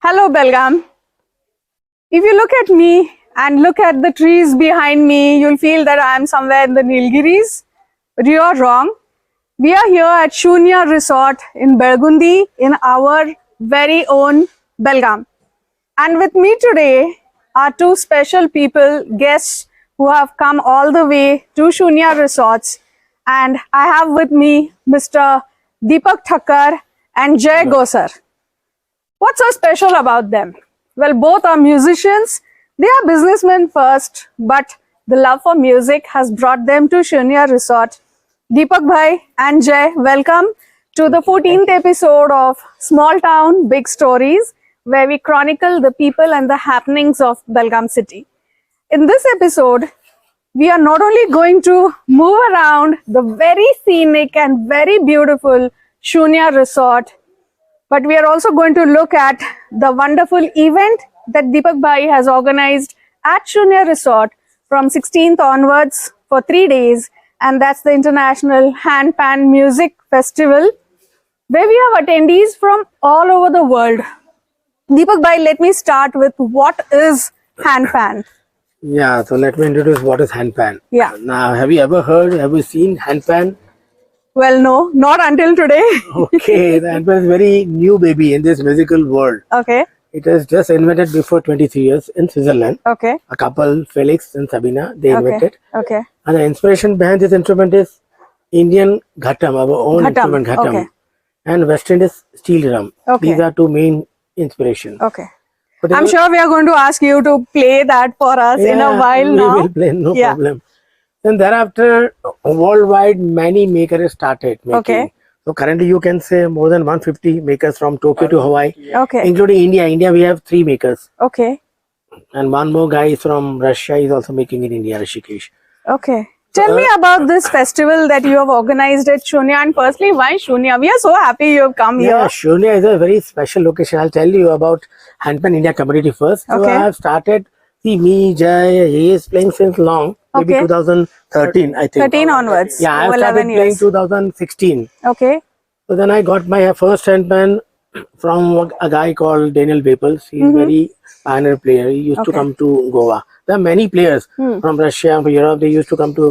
Hello, Belgaum. If you look at me and look at the trees behind me, you'll feel that I am somewhere in the Nilgiris. But you are wrong. We are here at Shoonya Resort in Belgundi in our very own Belgaum. And with me today are two special people, guests who have come all the way to Shoonya Resorts. And I have with me Mr. Dipak Thakkar and Jay Gosar. What's so special about them? Well, both are musicians. They are businessmen first, but the love for music has brought them to Shoonya Resort. Dipak bhai and Jay, welcome to the 14th episode of Small Town Big Stories, where we chronicle the people and the happenings of Belgaum city. In this episode, we are not only going to move around the very scenic and very beautiful Shoonya Resort, but we are also going to look at the wonderful event that Dipak bhai has organized at Shoonya Resort from 16th onwards for 3 days, and that's the International Handpan Music Festival, where we have attendees from all over the world. Dipak bhai, let me start with what is handpan? Yeah, so let me introduce what is handpan. Yeah. Now, have you seen handpan? Well, no, not until today. Okay, the handpan is very new baby in this musical world. Okay, It was just invented before 23 years in Switzerland. okay, A couple, Felix and Sabina, they invented. okay. And the inspiration behind this instrument is Indian ghatam, our own Ghatam, instrument ghatam. okay. And West Indies steel drum. Okay. These are two main inspirations. Okay. But I'm sure we are going to ask you to play that for us in a while now. We will play, no Yeah. problem. Then thereafter, worldwide, many makers started making. Okay. So currently, you can say more than 150 makers from Tokyo to Hawaii, Okay, including India. India, we have 3 makers. okay, And one more guy is from Russia is also making in India, Rishikesh. okay. Tell me about this festival that you have organized at Shoonya, and firstly, why Shoonya? We are so happy you have come Yeah, here. Shoonya is a very special location. I'll tell you about Handpan India community first. So Okay. I have started, Jai, he is playing since long, maybe Okay. 2013, I think. 13 onwards. Yeah, I over started 11 playing years. 2016. Okay, So then I got my first handpan from a guy called Daniel Baples. He's very pioneer player. He used to Okay. come to Goa. There are many players from Russia, from Europe. They used to come to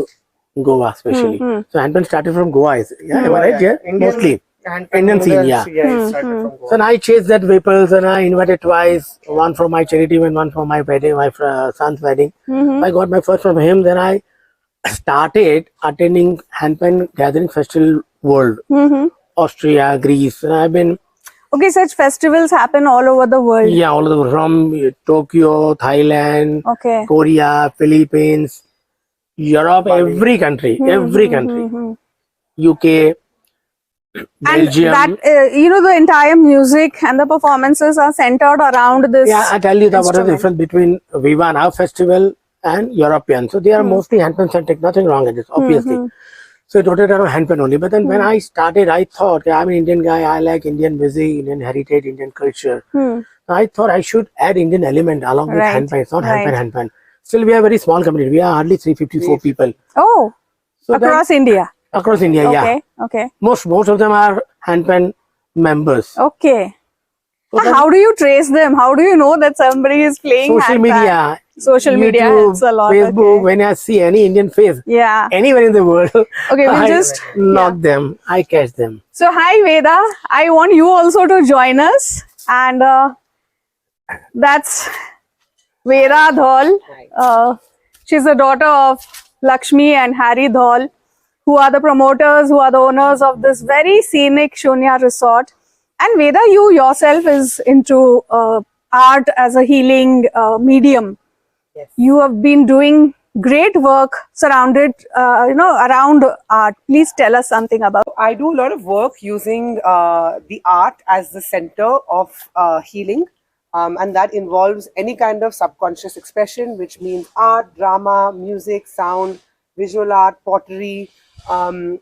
Goa especially. So handpan started from Goa. Yeah, am I right? Yeah, mostly. Indian scene, yeah. It started from Goa. So then I chased that Baples and I invited twice. One for my charity and one for my wedding, my son's wedding. I got my first from him. Then I started attending handpan gathering festival world. Austria, Greece. And I've been, okay. Such festivals happen all over the world. yeah, all over from Tokyo, Thailand, Okay. Korea, Philippines, Europe, every country, UK, And Belgium. that, the entire music and the performances are centered around this. Yeah, I tell you what is the instrument. difference between VIVAN, our festival, and European. So they are mostly handpan centric, nothing wrong with this, obviously. So it rotated around handpan only. But then when I started, I thought, I'm an Indian guy, I like Indian music, Indian heritage, Indian culture. I thought I should add Indian element along with Right, handpan. It's not right. handpan. Still, we are a very small community. We are hardly 354 people. Oh, So across India. across India, yeah. Okay, okay, Most of them are handpan members. okay. So then How do you trace them? How do you know that somebody is playing social handpan? media, Social media YouTube, helps a lot. Facebook, Okay. when I see any Indian face, Yeah. anywhere in the world, Okay, we'll I just knock them, I catch them. So, hi Veda. I want you also to join us, and that's Veda Dhol. She's the daughter of Lakshmi and Harry Dhol, who are the promoters, who are the owners of this very scenic Shoonya Resort. And Veda, you yourself is into art as a healing medium. Yes. You have been doing great work surrounded, around art. Please tell us something about. I do a lot of work using the art as the center of healing, and that involves any kind of subconscious expression, which means art, drama, music, sound, visual art, pottery,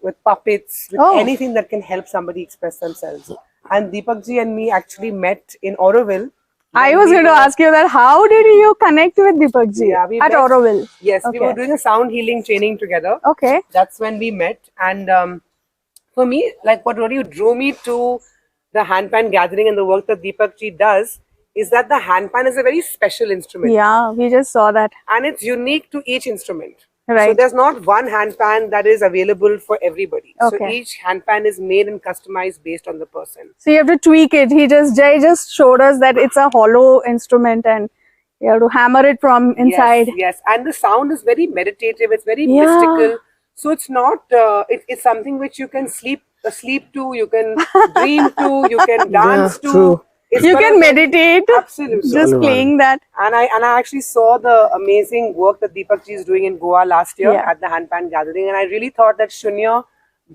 with puppets, with Oh. anything that can help somebody express themselves. And Dipak ji and me actually met in Auroville. I was going to ask you that. How did you connect with Dipak ji Yeah, we at met- Auroville? Yes, we Okay. were doing a sound healing training together. Okay. That's when we met. And for me, like what really drew me to the handpan gathering and the work that Dipak ji does is that the handpan is a very special instrument. Yeah, we just saw that. And it's unique to each instrument. Right. So there's not one handpan that is available for everybody. So Okay. each handpan is made and customized based on the person. So you have to tweak it. Jay just showed us that it's a hollow instrument and you have to hammer it from inside. Yes. And the sound is very meditative. It's very Yeah. mystical. So it's not, it's something which you can sleep to, you can dream to, you can dance to. true. It's You got a can very- meditate Absolutely. just playing that. And I actually saw the amazing work that Dipak ji is doing in Goa last year Yeah. at the handpan gathering, and I really thought that Shoonya,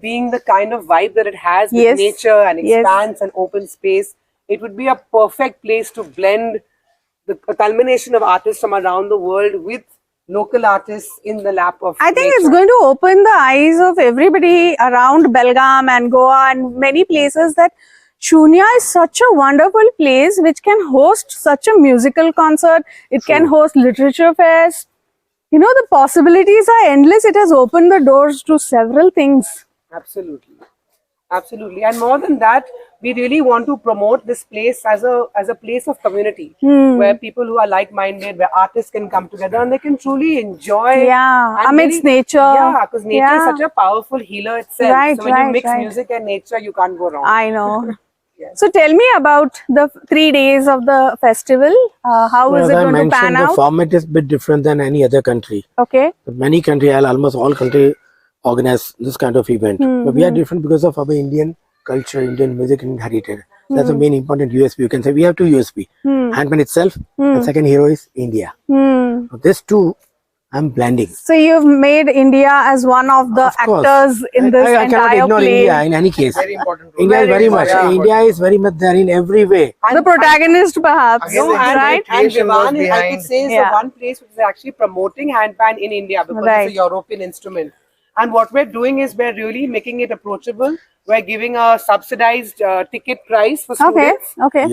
being the kind of vibe that it has with Yes. nature and Yes. expanse and open space, it would be a perfect place to blend the culmination of artists from around the world with local artists in the lap of I think nature. it's going to open the eyes of everybody around Belgaum and Goa and many places that Shoonya is such a wonderful place which can host such a musical concert. It can host literature fest. You know, the possibilities are endless. It has opened the doors to several things. Absolutely. Absolutely. And more than that, we really want to promote this place as a place of community where people who are like-minded, where artists can come together and they can truly enjoy. Yeah, and amidst really- nature. Yeah, because nature Yeah. is such a powerful healer itself. Right, so when you right, mix right. music and nature, you can't go wrong. I know. Yes. So tell me about the 3 days of the festival. How is As it I going to pan mentioned, the out? format is a bit different than any other country. Okay. Many countries, almost all countries, organize this kind of event. But we are different because of our Indian culture, Indian music and heritage. That's the main important USP. You can say we have two USP. Handpan itself, and second hero is India. Hmm. So this two, I'm blending. So you've made India as one of the Of course. actors in this I cannot entire ignore play. India in any case. Very important. India is very much. Yeah. India is very much there in every way. The protagonist, perhaps, Again, No, and, right? and Creation was VIVAN, I behind- could say, is Yeah. the one place which is actually promoting handpan in India because Right. it's a European instrument. And what we're doing is we're really making it approachable. We're giving a subsidized ticket price for Okay, students. okay.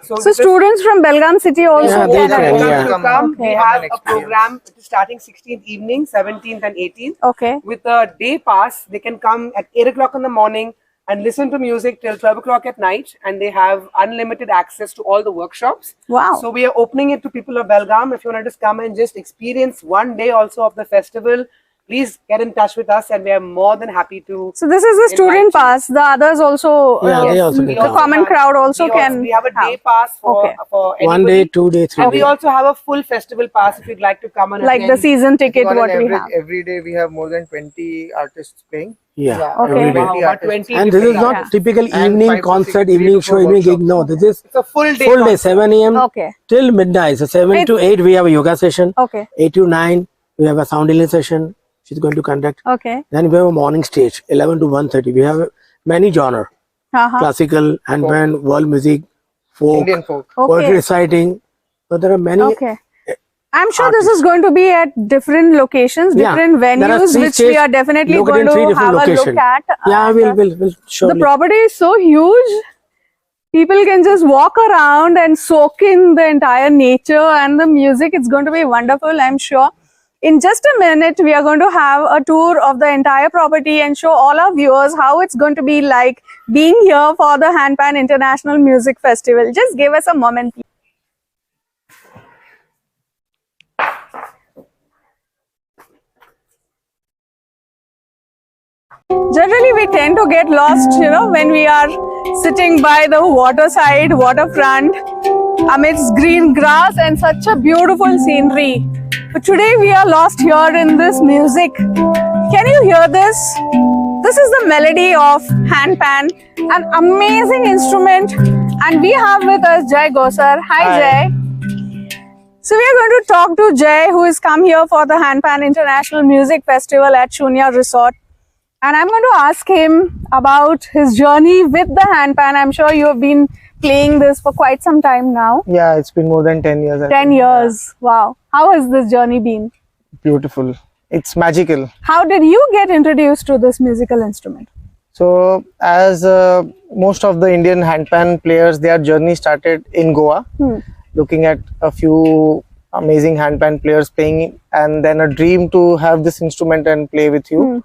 So So this- students from Belgaum city also Yeah, they can can, attend. yeah. to come. Okay. We have Common a experience. program which is starting 16th evening, 17th and 18th. Okay. With a day pass, they can come at 8 o'clock in the morning and listen to music till 12 o'clock at night, and they have unlimited access to all the workshops. Wow. So we are opening it to people of Belgaum. If you want to just come and just experience one day also of the festival, please get in touch with us, and we are more than happy to. So this is the student invite you. pass. The others also, Yeah, they also We can the come. common have- crowd also can. We have a day have. pass for Okay. for 1 day, anybody. 2 day, 3 And we days. also have a full festival pass if you'd like to come and Like the attend. season ticket, On what an we average, have. every day we have more than 20 artists playing. Yeah, Okay. every day. Wow, about 20 And this is different not artists. typical And evening 5 to 6, concert, 3 to evening 4 show, evening gig. workshops. No, this is It's a full day. full day, concert. 7 a.m. Okay. till midnight. So 7 to 8 we have a yoga session. Okay. 8 to 9 we have a sound healing session. She's going to conduct. Okay. Then we have a morning stage, 11 to 1:30. We have many genre, Uh-huh. classical, handpan, world music, folk, Indian folk. poetry Okay. reciting. So there are many. Okay. I'm sure this is going to be at different locations, Yeah, different there are venues, 3 which we stages are definitely located going in 3 to different have a locations. look at. Yeah, And, we'll surely. the property is so huge. People can just walk around and soak in the entire nature and the music. It's going to be wonderful, I'm sure. In just a minute, we are going to have a tour of the entire property and show all our viewers how it's going to be like being here for the Handpan International Music Festival. Just give us a moment, please. Generally, we tend to get lost, when we are sitting by the waterside, waterfront, amidst green grass and such a beautiful scenery. But today we are lost here in this music. Can you hear this? This is the melody of handpan, an amazing instrument. And we have with us Jai Gosar. Hi, Jai. So we are going to talk to Jai, who has come here for the Handpan International Music Festival at Shoonya Resort. And I'm going to ask him about his journey with the handpan. I'm sure you have been playing this for quite some time now. Yeah, it's been more than 10 years. I 10 think. years. Wow. How has this journey been? Beautiful. It's magical. How did you get introduced to this musical instrument? So, as most of the Indian handpan players, their journey started in Goa, looking at a few amazing handpan players playing, and then a dream to have this instrument and play with you.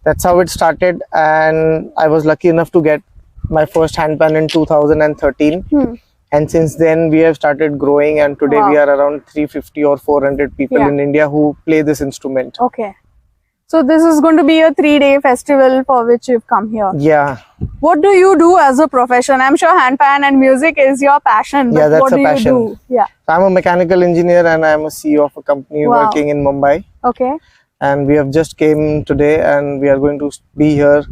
That's how it started, and I was lucky enough to get my first handpan in 2013. And since then we have started growing, and today we are around 350 or 400 people in India who play this instrument. Okay. So this is going to be a 3-day festival for which you've come here. Yeah. What do you do as a profession? I'm sure handpan and music is your passion. But Yeah, that's what a do passion. you do? Yeah. I'm a mechanical engineer and I'm a CEO of a company working in Mumbai. Okay. And we have just came today, and we are going to be here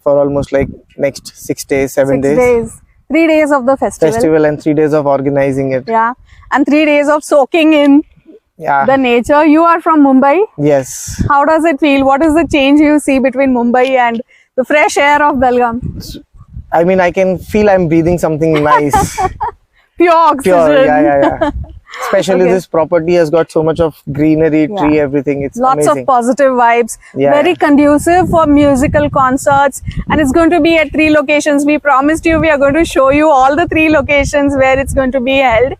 for almost like next 6 days, 7 days. 6 days. 3 days of the festival. And 3 days of organizing it. Yeah. And 3 days of soaking in the nature. You are from Mumbai. Yes. How does it feel? What is the change you see between Mumbai and the fresh air of Belgaum? I mean, I can feel I'm breathing something nice. Pure oxygen. Pure, yeah. Especially this property has got so much of greenery, tree, everything. It's lots amazing. of positive vibes. Very conducive for musical concerts, and it's going to be at 3 locations. We promised you we are going to show you all the 3 locations where it's going to be held.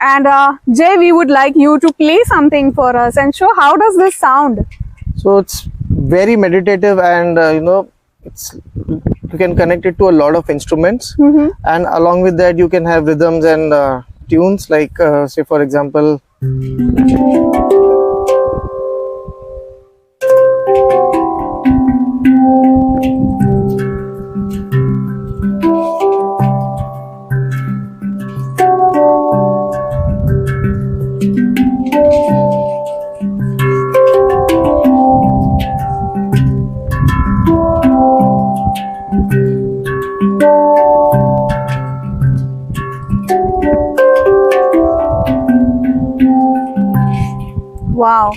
And Jay, we would like you to play something for us and show how does this sound. So it's very meditative, and you can connect it to a lot of instruments, and along with that you can have rhythms and tunes, like say for example, Wow.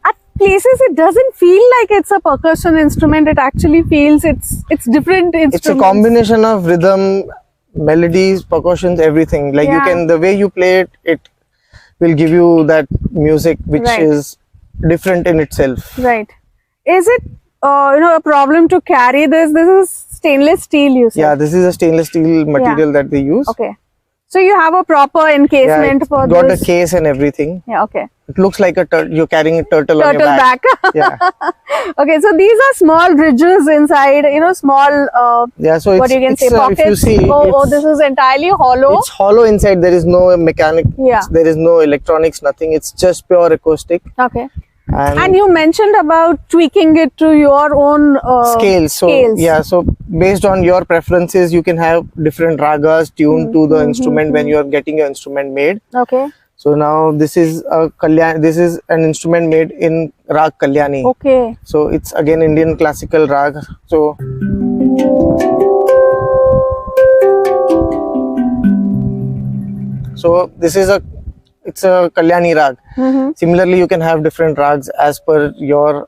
At places it doesn't feel like it's a percussion instrument. It actually feels it's different instruments. it's a combination of rhythm, melodies, percussions, everything. Like you can, the way you play it, it will give you that music which is different in itself. Right. Is it a problem to carry this? This is stainless steel, you said. Yeah, this is a stainless steel material that they use. Okay. So you have a proper encasement for got this. a case and everything. Yeah, okay. It looks like a you're carrying a turtle on your back. Yeah. Okay, so these are small ridges inside, small so what you can say, pockets. If you see, this is entirely hollow. It's hollow inside. There is no mechanic. Yeah. There is no electronics, nothing. It's just pure acoustic. Okay. And you mentioned about tweaking it to your own scales. So based on your preferences, you can have different ragas tuned to the instrument when you are getting your instrument made. Okay. So now this is an instrument made in rag Kalyani. Okay. So it's again Indian classical rag. So this is it's a Kalyani rag. Similarly, you can have different rags as per your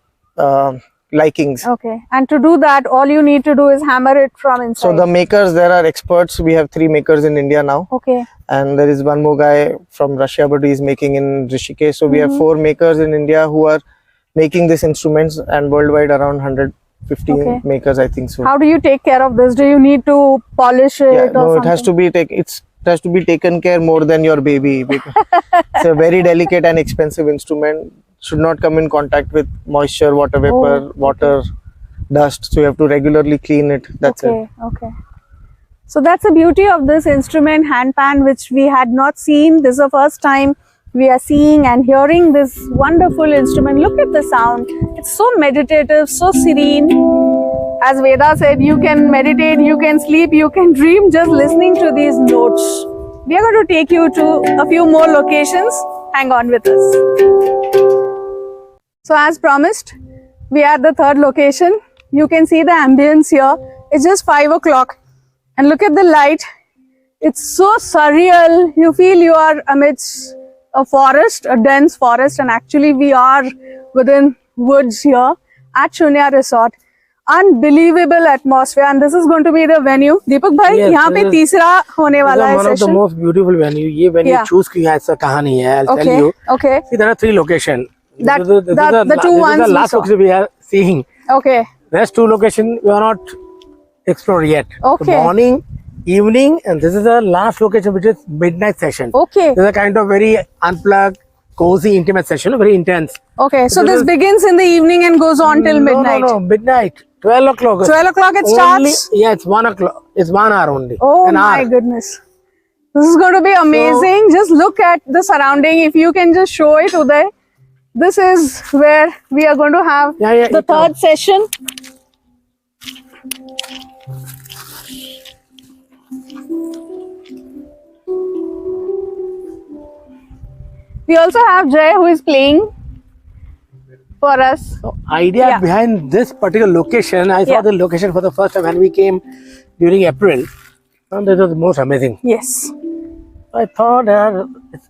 likings. Okay. And to do that, all you need to do is hammer it from inside. So the makers, there are experts. We have 3 makers in India now. Okay. And there is one more guy from Russia, but he's making in Rishikesh. So we have 4 makers in India who are making these instruments, and worldwide around 150 makers, I think so. How do you take care of this? Do you need to polish it? Yeah, or no, something? it has to be taken care more than your baby. It's a very delicate and expensive instrument. Should not come in contact with moisture, water vapor, water, dust. So you have to regularly clean it. That's it. Okay. So that's the beauty of this instrument, handpan, which we had not seen. This is the first time we are seeing and hearing this wonderful instrument. Look at the sound. It's so meditative, so serene. As Veda said, you can meditate, you can sleep, you can dream just listening to these notes. We are going to take you to a few more locations. Hang on with us. So as promised, we are at the 3rd location. You can see the ambience here. It's just 5 o'clock. And look at the light. It's so surreal. You feel you are amidst a forest, a dense forest. And actually we are within woods here at Shoonya Resort. Unbelievable atmosphere, and this is going to be the venue. Deepak bhai, यहाँ पे तीसरा होने वाला है one of the most beautiful venue. ये venue choose किया ऐसा कहानी है. I'll tell you. Okay. See, there are 3 locations. The 2 ones. This is the last location we are seeing. Okay. Rest 2 locations we are not explored yet. Okay. So morning, evening, and this is the last location, which is midnight session. Okay. This is a kind of very unplugged, cozy, intimate session, very intense. Okay. So this begins in the evening and goes on till midnight. No, midnight. 12 o'clock. 12 o'clock it starts? Yeah, it's 1 o'clock. It's 1 hour only. Oh my goodness. This is going to be amazing. Just look at the surrounding. If you can just show it, Uday. This is where we are going to have the third session. We also have Jay who is playing for us. So idea behind this particular location, I saw the location for the first time when we came during April, and this was most amazing. Yes. I thought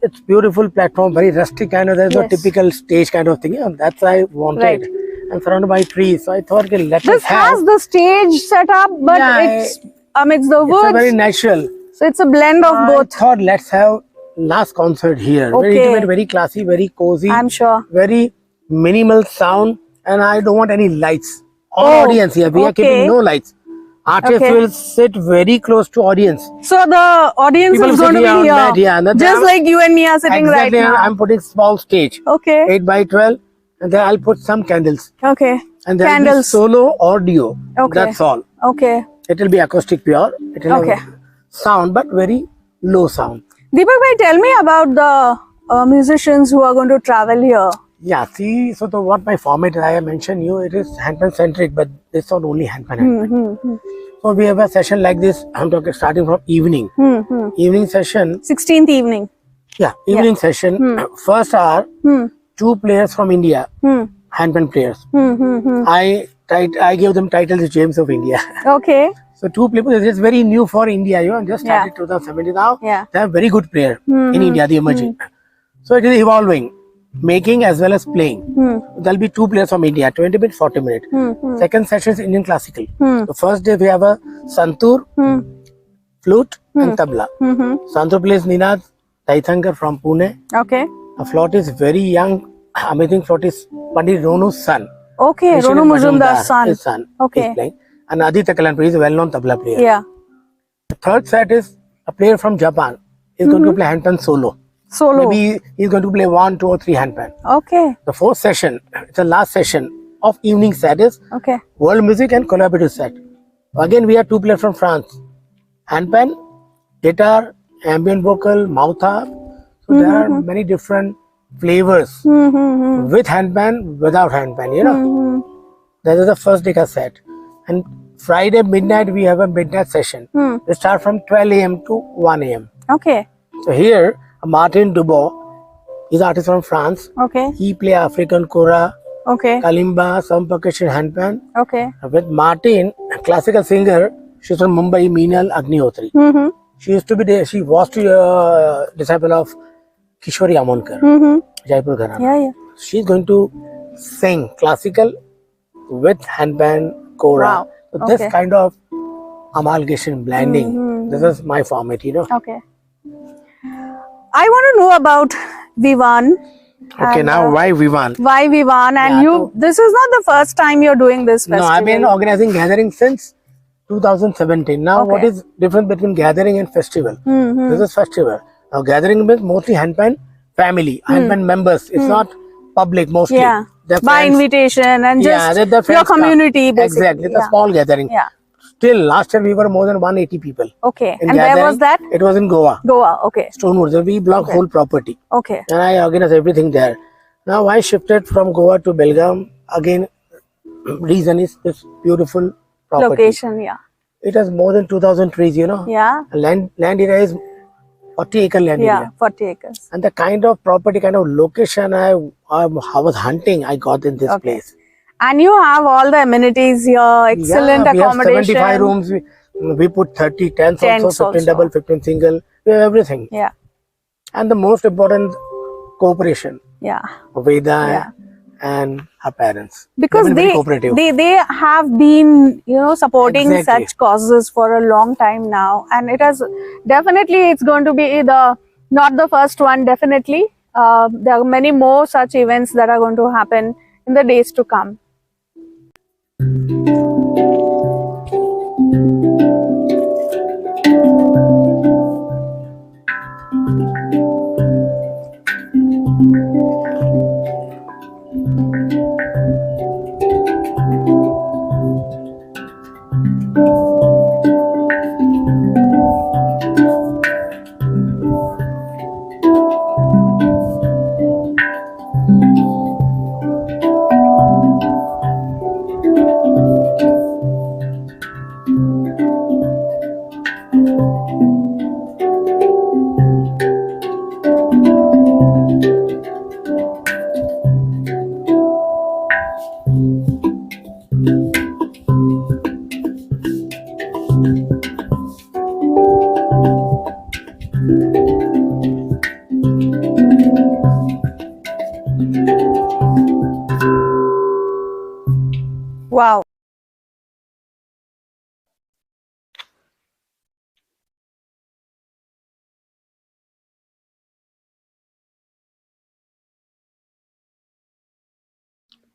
it's beautiful platform, very rustic kind of. There's no typical stage kind of thing. Yeah, that's what I wanted. And surrounded by trees, so I thought, okay, this has the stage set up, but it's amidst the woods. It's very natural. So it's a blend of both. I thought let's have last concert here. Very intimate, very classy, very cozy. I'm sure. Very minimal sound, and I don't want any lights. All audience here. We are keeping no lights. Artists will sit very close to audience. So the audience is going to be here. Just like you and me are sitting right now. I'm putting small stage. 8 by 12. And then I'll put some candles. And then candles. Solo audio. That's all. It will be acoustic pure. It will have sound, but very low sound. Dipak bhai, tell me about the musicians who are going to travel here. Yeah, see, so what my format I have mentioned you, it is handpan centric, but it's not only handpan. So we have a session like this. I'm talking starting from evening. Evening session. 16th evening. Yeah, evening session. First hour, 2 players from India, handpan players. I gave them titles James of India. So 2 people, it's very new for India. You know, just started 2017 now. They are very good player in India, the emerging. So it is evolving. Making as well as playing. There'll be 2 players from India, 20 minutes, 40 minutes. Second session is Indian classical. The first day we have a santur, flute and tabla. Santur plays Ninad Thakkar from Pune. A flute is very young, amazing flute is Pandit Ronu's son. Ronu Mujumdar's son. His son is playing. And Aditya Kalyanpur is a well-known tabla player. The third set is a player from Japan. He's going to play handpan solo. Maybe he's going to play 1, 2 or 3 handpan. The fourth session, it's the last session of evening set is world music and collaborative set. Again, we have 2 players from France. Handpan, guitar, ambient vocal, mouth harp. So there are many different flavors with handpan, without handpan, you know. That is the first day ka set. And Friday midnight, we have a midnight session. We start from 12 a.m. to 1 a.m. So here, Martin Dubois is artist from France. He play African kora, kalimba, some percussion handpan. With Martin, a classical singer, she's from Mumbai, Meenal Agnihotri. She used to be there. She was a disciple of Kishori Amonkar, Jaipur Gharana. She's going to sing classical with handpan, kora. So this kind of amalgamation, blending. This is my format, you know. I want to know about VIVAN. Now why VIVAN? Why VIVAN? And this is not the first time you're doing this festival. No, I've been organizing gathering since 2017. Now what is difference between gathering and festival? This is festival. Now gathering means mostly handpan family, handpan members. It's not public mostly. By invitation and just your community basically. Exactly, it's a small gathering. Till last year we were more than 180 people. And where was that? It was in Goa. Stonewood. So we blocked whole property. And I organized everything there. Now I shifted from Goa to Belgavi. Again, reason is this beautiful property. Location, It has more than 2,000 trees, you know. Land area is 40-acre land area. 40 acres. And the kind of property, kind of location I was hunting, I got in this place. And you have all the amenities here, excellent accommodation. We have 75 rooms. We put 30 tents also, 15 double, 15 single. We have everything. And the most important, cooperation. Veda and her parents. Because they have been, you know, supporting such causes for a long time now. And it has definitely, it's going to be not the first one, definitely. There are many more such events that are going to happen in the days to come.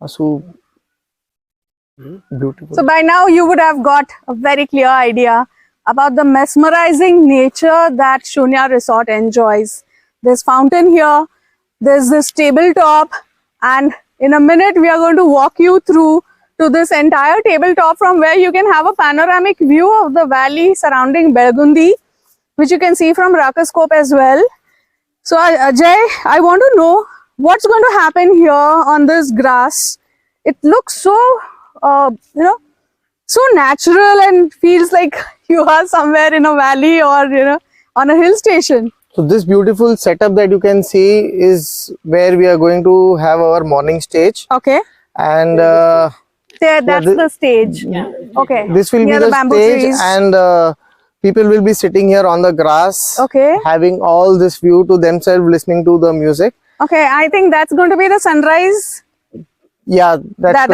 So beautiful. So by now you would have got a very clear idea about the mesmerizing nature that Shoonya Resort enjoys. There's fountain here, there's this tabletop, and in a minute we are going to walk you through to this entire tabletop from where you can have a panoramic view of the valley surrounding Belgundi, which you can see from Rakascope as well. So Ajay, I want to know what's going to happen here on this grass. It looks so, so natural and feels like you are somewhere in a valley or, on a hill station. So this beautiful setup that you can see is where we are going to have our morning stage. Okay. And That's the stage. Yeah. Okay. this will Near be the bamboo stage, trees. and people will be sitting here on the grass, Okay. having all this view to themselves, listening to the music. Okay, I think that's going to be the sunrise. Yeah, That's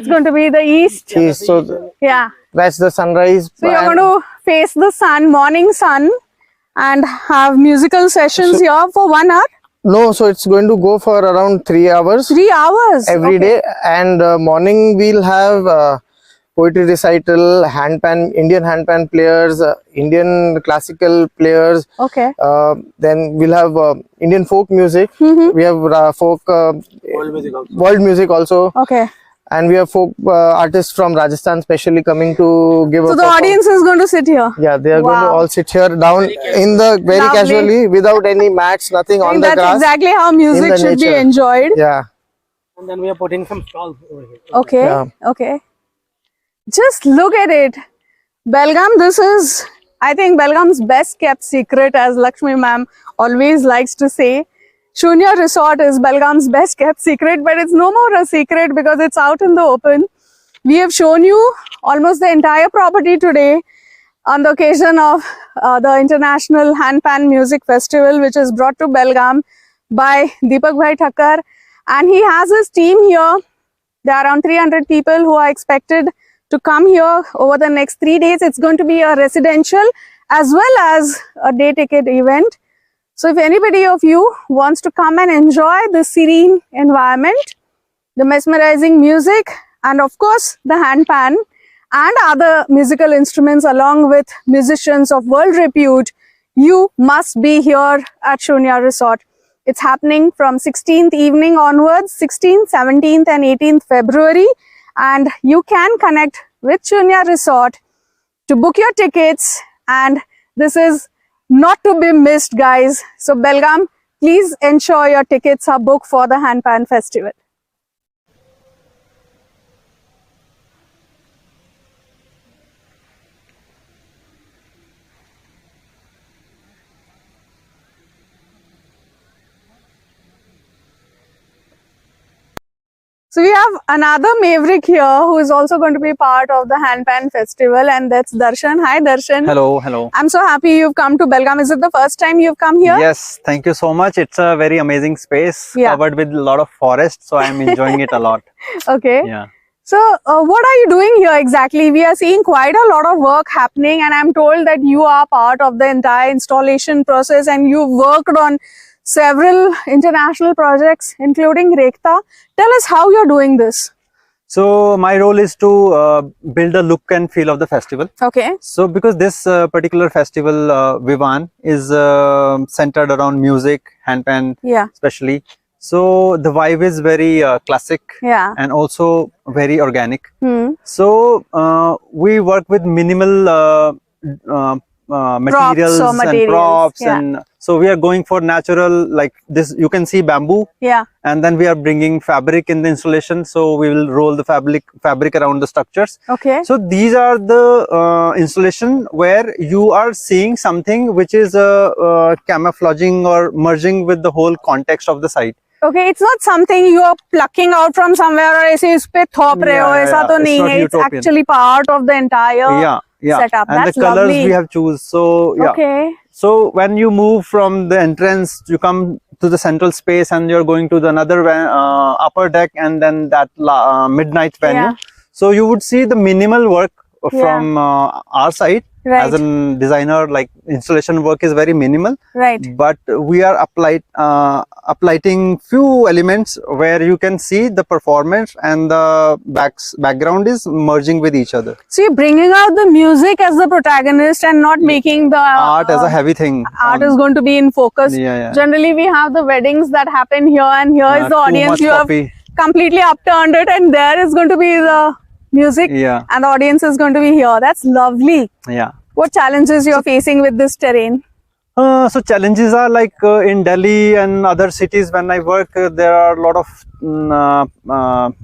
going to be the east. So Yeah. that's the sunrise. So you're going to face the sun, morning sun, and have musical sessions here for 1 hour. No, so it's going to go for around 3 hours 3 hours every day, and morning we'll have poetry recital, handpan, Indian handpan players, Indian classical players. Okay. Then we'll have Indian folk music. We have folk world music also, Okay. and we have folk artists from Rajasthan specially coming to give. So the audience is going to sit here. Yeah, they are going to all sit here down in the very Lovely. casually, without any mats, nothing on the That's grass. exactly how music should be nature. enjoyed. Yeah. And then we are putting some stalls over here. Okay. Yeah. Okay. Just look at it. Belgaum, this is, I think, Belgaum's best kept secret, as Lakshmi ma'am always likes to say. Shoonya Resort is Belgaum's best kept secret, but it's no more a secret because it's out in the open. We have shown you almost the entire property today on the occasion of the International Handpan Music Festival, which is brought to Belgaum by Dipak Thakkar. And he has his team here. There are around 300 people who are expected to come here over the next 3 days. It's going to be a residential as well as a day ticket event. So if anybody of you wants to come and enjoy the serene environment, the mesmerizing music, and of course the handpan and other musical instruments along with musicians of world repute, you must be here at Shoonya Resort. It's happening from 16th evening onwards, 16th, 17th and 18th February. And you can connect with Shoonya Resort to book your tickets, and this is not to be missed, guys. So Belgaum, please ensure your tickets are booked for the Handpan Festival. So we have another maverick here who is also going to be part of the Handpan Festival, and that's Darshan. Hi Darshan. Hello, hello. I'm so happy you've come to Belgaum. Is it the first time you've come here? Yes, thank you so much. It's a very amazing space covered with a lot of forest, so I'm enjoying it a lot. Okay. Yeah. So what are you doing here exactly? We are seeing quite a lot of work happening, and I'm told that you are part of the entire installation process and you've worked on several international projects, including Rekta. Tell us how you're doing this. So my role is to build the look and feel of the festival. Okay. So because this particular festival, VIVAN, is centered around music, handpan, especially. So the vibe is very classic and also very organic. So we work with minimal materials and props, and so we are going for natural, like this. You can see bamboo, and then we are bringing fabric in the installation. So we will roll the fabric around the structures. Okay. So these are the installation where you are seeing something which is camouflaging or merging with the whole context of the site. Okay, it's not something you are plucking out from somewhere or is pe thop rahe ho, aisa to nahi hai. It's actually part of the entire setup. And that's the colors lovely. we have choose. So so when you move from the entrance, you come to the central space and you're going to the another upper deck and then that midnight venue. So you would see the minimal work from our side, As a designer, like installation work is very minimal. But we are applying few elements where you can see the performance and the background is merging with each other. So you're bringing out the music as the protagonist and not making the art as a heavy thing. Art is going to be in focus. Generally, we have the weddings that happen here, and here is the audience. You have completely upturned it, and there is going to be the music, and the audience is going to be here. That's lovely. What challenges you're facing with this terrain? So challenges are like in Delhi and other cities when I work, there are a lot of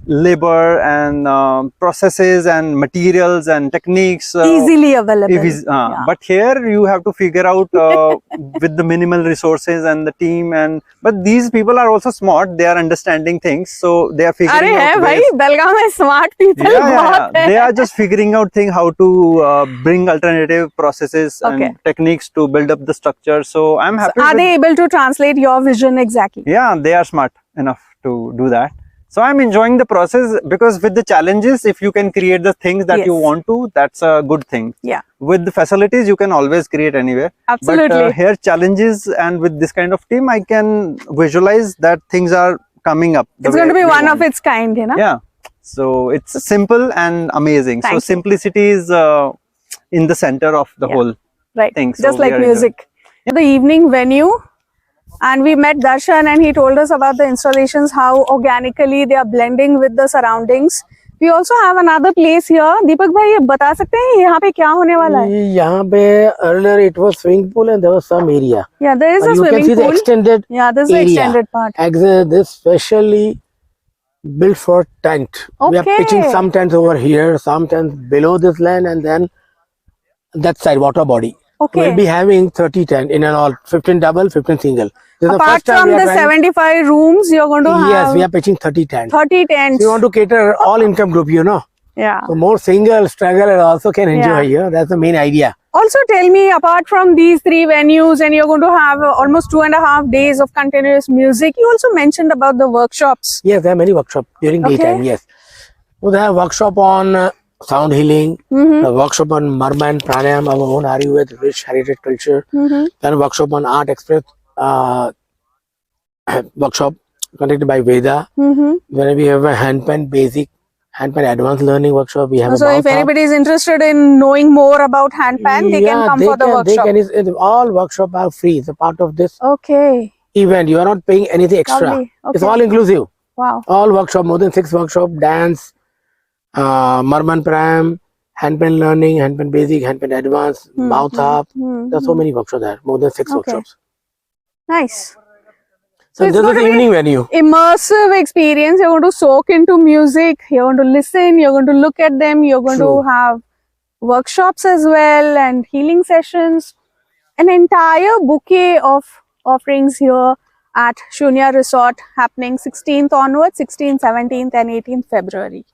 labor and processes and materials and techniques. Easily available. But here you have to figure out with the minimal resources and the team. But these people are also smart. They are understanding things. So they are figuring out ways. Belgaum is smart people. They are just figuring out things how to bring alternative processes and techniques to build up the structure. So I'm happy. So are they able to translate your vision exactly? Yeah, they are smart enough to do that. So I'm enjoying the process, because with the challenges, if you can create the things that you want to, that's a good thing. With the facilities, you can always create anywhere. Absolutely. But here challenges, and with this kind of team, I can visualize that things are coming up. It's going to be one of its kind, you know? Yeah. So it's simple and amazing. So simplicity is in the center of the whole thing. So just like music. The evening venue, and we met Darshan, and he told us about the installations, how organically they are blending with the surroundings. We also have another place here. Deepak bhai, ये बता सकते हैं यहाँ पे क्या होने वाला है? यहाँ पे earlier it was swimming pool and there was some area. Yeah, there is a swimming pool. You can see the extended this is the extended part. This specially built for tent. We are pitching some tents over here, some tents below this land, and then that side water body. We'll be having 30 tents in and all, 15 double, 15 single. Apart from the 75 rooms, you're going to have... Yes, we are pitching 30 tents. 30 tents. So you want to cater all income group, you know. So more single, struggle also can enjoy here. That's the main idea. Also tell me, apart from these 3 venues, and you're going to have almost 2.5 days of continuous music, you also mentioned about the workshops. Yes, there are many workshops during daytime, yes. So they have workshop on sound healing, a workshop on Marman, Pranayam, our own Ayurveda, rich heritage culture, then a workshop on art express, workshop conducted by Veda. Then we have a handpan basic, handpan advanced learning workshop. We have so if anybody is interested in knowing more about handpan, they can come for the workshop. All workshops are free. It's a part of this event. You are not paying anything extra. It's all inclusive. Wow. All workshop, more than 6 workshops, dance, Marman Pram, handpan learning, handpan basic, handpan advanced, mouth up. There's so many workshops there, more than 6 workshops. Nice. So this is the evening venue. Immersive experience. You're going to soak into music. You're going to listen. You're going to look at them. You're going to have workshops as well and healing sessions. An entire bouquet of offerings here at Shoonya Resort, happening 16th onwards, 16th, 17th and 18th February.